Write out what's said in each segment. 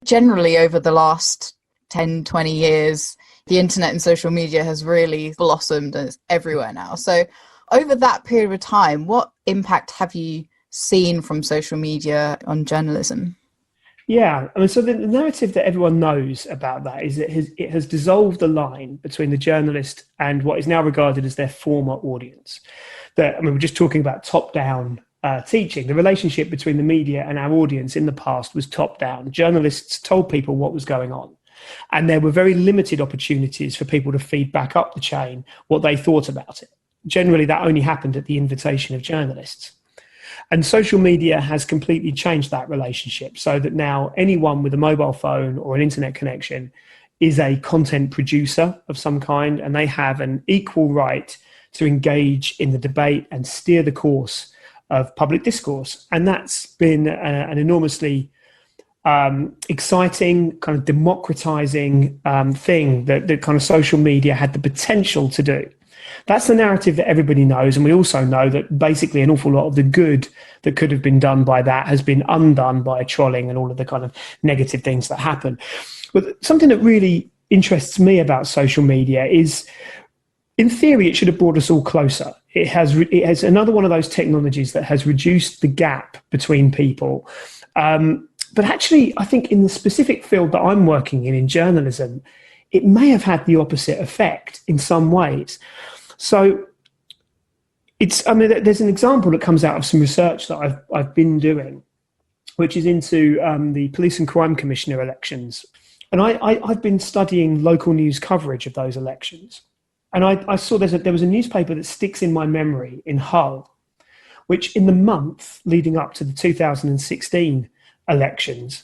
generally over the last 10, 20 years, the internet and social media has really blossomed and it's everywhere now. So over that period of time, what impact have you seen from social media on journalism? Yeah, I mean, so the narrative that everyone knows about that is that it has dissolved the line between the journalist and what is now regarded as their former audience. We're just talking about top-down teaching. The relationship between the media and our audience in the past was top-down. Journalists told people what was going on, and there were very limited opportunities for people to feed back up the chain what they thought about it. Generally, that only happened at the invitation of journalists. And social media has completely changed that relationship so that now anyone with a mobile phone or an internet connection is a content producer of some kind, and they have an equal right to engage in the debate and steer the course of public discourse. And that's been an enormously exciting, kind of democratizing thing that kind of social media had the potential to do. That's the narrative that everybody knows, and we also know that basically an awful lot of the good that could have been done by that has been undone by trolling and all of the kind of negative things that happen. But something that really interests me about social media is, in theory, it should have brought us all closer. It has another one of those technologies that has reduced the gap between people. But actually, I think in the specific field that I'm working in journalism, it may have had the opposite effect in some ways. So there's an example that comes out of some research that I've been doing, which is into the Police and Crime Commissioner elections. And I've been studying local news coverage of those elections. And I saw there was a newspaper that sticks in my memory in Hull, which in the month leading up to the 2016 elections,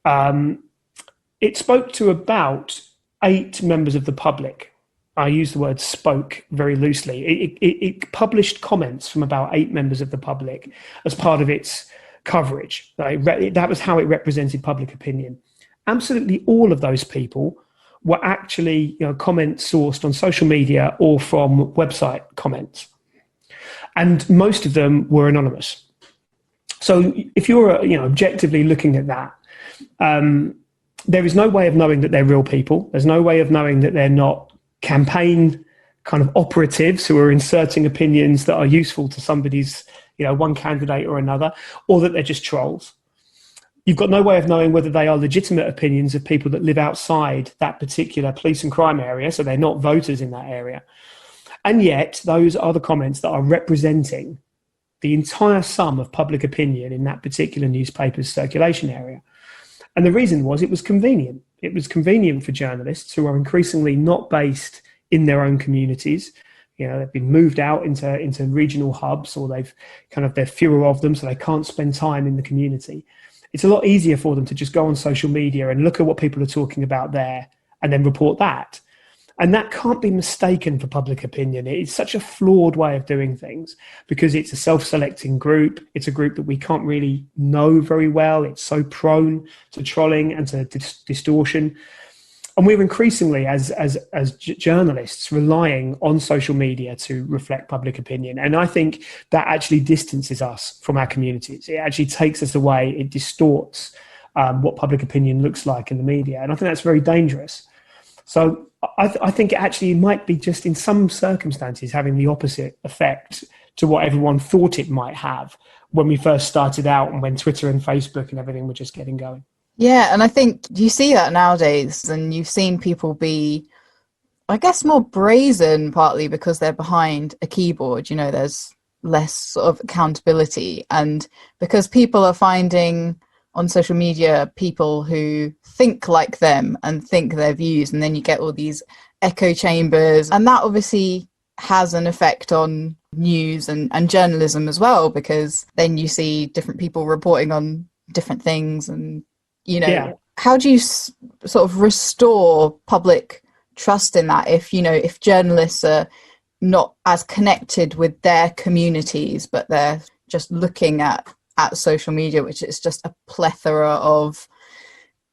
it spoke to about 8 members of the public. I use the word spoke very loosely. It published comments from about 8 members of the public as part of its coverage. That was how it represented public opinion. Absolutely all of those people were actually comments sourced on social media or from website comments. And most of them were anonymous. So if you're objectively looking at that, there is no way of knowing that they're real people. There's no way of knowing that they're not campaign kind of operatives who are inserting opinions that are useful to somebody's, one candidate or another, or that they're just trolls. You've got no way of knowing whether they are legitimate opinions of people that live outside that particular police and crime area, so they're not voters in that area. And yet, those are the comments that are representing the entire sum of public opinion in that particular newspaper's circulation area. And the reason was it was convenient. It was convenient for journalists who are increasingly not based in their own communities. They've been moved out into regional hubs, or there are fewer of them, so they can't spend time in the community. It's a lot easier for them to just go on social media and look at what people are talking about there and then report that. And that can't be mistaken for public opinion. It's such a flawed way of doing things because it's a self-selecting group. It's a group that we can't really know very well. It's so prone to trolling and to distortion. And we're increasingly, as journalists, relying on social media to reflect public opinion. And I think that actually distances us from our communities. It actually takes us away. It distorts what public opinion looks like in the media. And I think that's very dangerous. So I think it actually might be just in some circumstances having the opposite effect to what everyone thought it might have when we first started out and when Twitter and Facebook and everything were just getting going. Yeah, and I think you see that nowadays, and you've seen people be, I guess, more brazen, partly because they're behind a keyboard. There's less sort of accountability, and because people are finding on social media people who think like them and think their views, and then you get all these echo chambers, and that obviously has an effect on news and journalism as well, because then you see different people reporting on different things, and how do you sort of restore public trust in that if journalists are not as connected with their communities, but they're just looking at social media, which is just a plethora of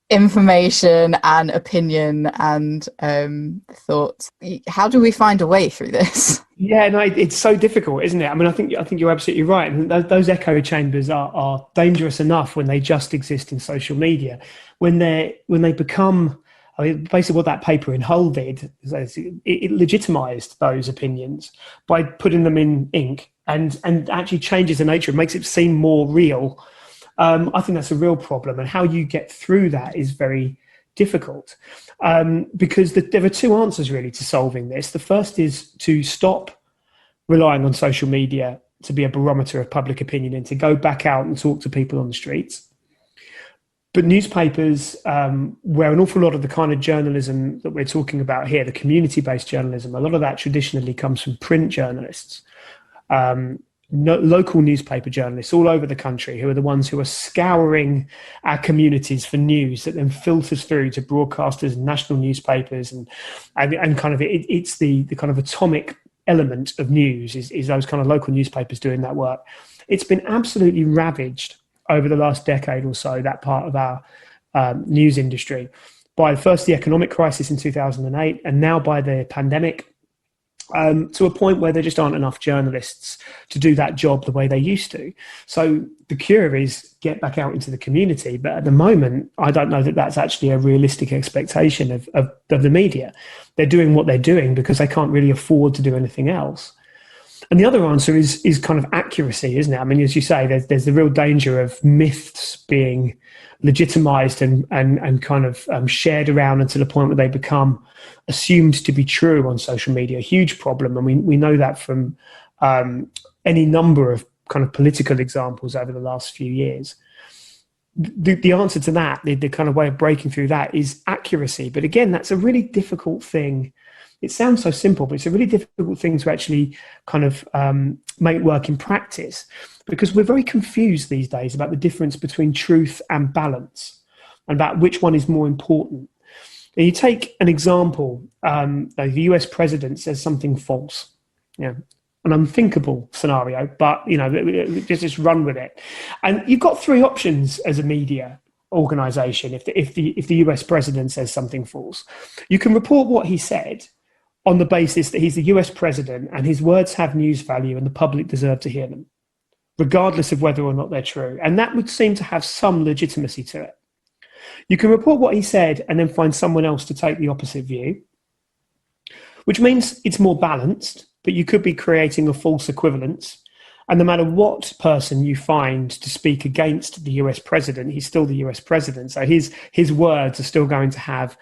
information and opinion and thought. How do we find a way through this? Yeah, no, it's so difficult, isn't it? I mean, I think you're absolutely right. And those echo chambers are dangerous enough when they just exist in social media. When they become, I mean, basically what that paper in Hull did is it legitimized those opinions by putting them in ink and actually changes the nature. It makes it seem more real. I think that's a real problem, and how you get through that is very difficult, because there are two answers really to solving this. The first is to stop relying on social media to be a barometer of public opinion and to go back out and talk to people on the streets. But newspapers, where an awful lot of the kind of journalism that we're talking about here, the community-based journalism, a lot of that traditionally comes from print journalists. Local newspaper journalists all over the country, who are the ones who are scouring our communities for news that then filters through to broadcasters and national newspapers, and kind of it's the kind of atomic element of news is those kind of local newspapers doing that work. It's been absolutely ravaged over the last decade or so, that part of our news industry, by first the economic crisis in 2008 and now by the pandemic. To a point where there just aren't enough journalists to do that job the way they used to. So the cure is get back out into the community. But at the moment, I don't know that that's actually a realistic expectation of the media. They're doing what they're doing because they can't really afford to do anything else. And the other answer is kind of accuracy, isn't it? I mean, as you say, there's the real danger of myths being legitimized and kind of shared around until the point where they become assumed to be true on social media. A huge problem, and we know that from any number of kind of political examples over the last few years. The answer to that, the kind of way of breaking through that, is accuracy. But again, that's a really difficult thing. It sounds so simple, but it's a really difficult thing to actually kind of make work in practice, because we're very confused these days about the difference between truth and balance, and about which one is more important. And you take an example, the US president says something false, an unthinkable scenario, but just run with it. And you've got three options as a media organization. If the US president says something false, you can report what he said on the basis that he's the US president and his words have news value and the public deserve to hear them, regardless of whether or not they're true. And that would seem to have some legitimacy to it. You can report what he said and then find someone else to take the opposite view, which means it's more balanced, but you could be creating a false equivalence. And no matter what person you find to speak against the US president, he's still the US president. So his words are still going to have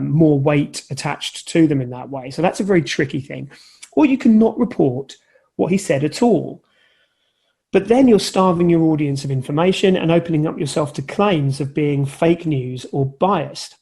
more weight attached to them in that way. So that's a very tricky thing. Or you can not report what he said at all. But then you're starving your audience of information and opening up yourself to claims of being fake news or biased.